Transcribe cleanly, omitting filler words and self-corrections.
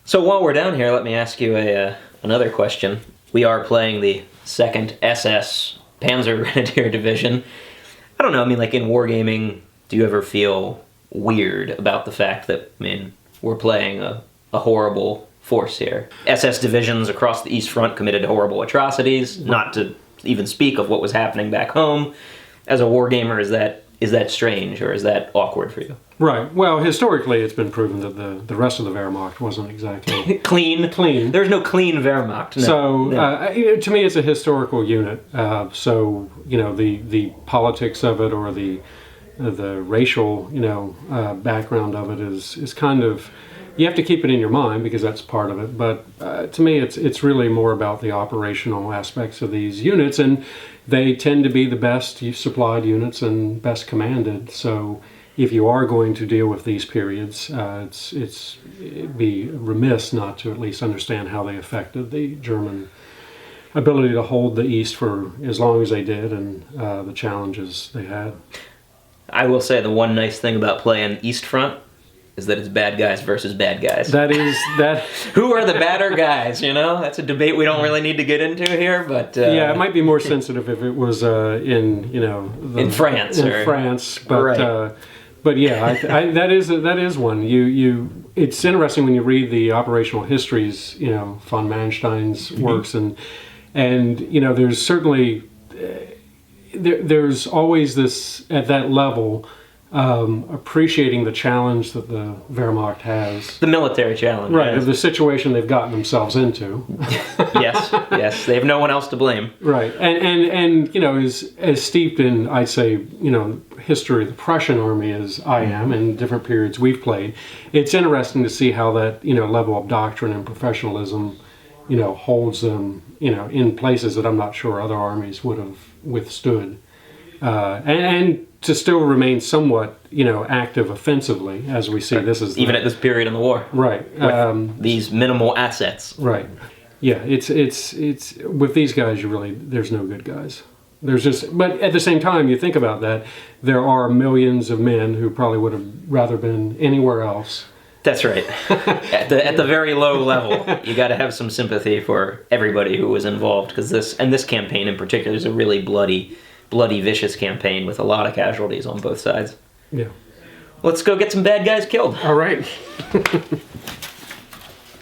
So while we're down here, let me ask you another question. We are playing the 2nd SS Panzer Grenadier Division. I don't know, I mean, like in Wargaming, do you ever feel weird about the fact that, I mean, we're playing a horrible force here? SS divisions across the East Front committed horrible atrocities, not to even speak of what was happening back home. As a wargamer, is that strange, or is that awkward for you? Right. Well, historically, it's been proven that the rest of the Wehrmacht wasn't exactly clean. There's no clean Wehrmacht. No. So, to me, it's a historical unit. So, the politics of it, or the racial, background of it is kind of, you have to keep it in your mind because that's part of it. But to me, it's really more about the operational aspects of these units, and they tend to be the best supplied units and best commanded. So if you are going to deal with these periods, it'd be remiss not to at least understand how they affected the German ability to hold the East for as long as they did, and the challenges they had. I will say the one nice thing about playing East Front is that it's bad guys versus bad guys. That. Who are the badder guys, That's a debate we don't really need to get into here, but... yeah, it might be more sensitive if it was in France. In France, but... Right. But yeah, that is one. It's interesting when you read the operational histories, von Manstein's works, and there's certainly there's always this at that level, appreciating the challenge that the Wehrmacht has. The military challenge. Right, yes. The situation they've gotten themselves into. Yes, they have no one else to blame. Right, and as steeped in, I'd say, history of the Prussian army as I am, in different periods we've played, it's interesting to see how that, level of doctrine and professionalism, holds them, in places that I'm not sure other armies would have withstood. And to still remain somewhat, active offensively, as we see. This is even at this period in the war, right? With these minimal assets, right? Yeah, it's with these guys, there's no good guys. There's just, but at the same time, you think about that, there are millions of men who probably would have rather been anywhere else. That's right. At the very low level, you got to have some sympathy for everybody who was involved, because this campaign in particular is a really bloody, vicious campaign with a lot of casualties on both sides. Yeah. Let's go get some bad guys killed. All right.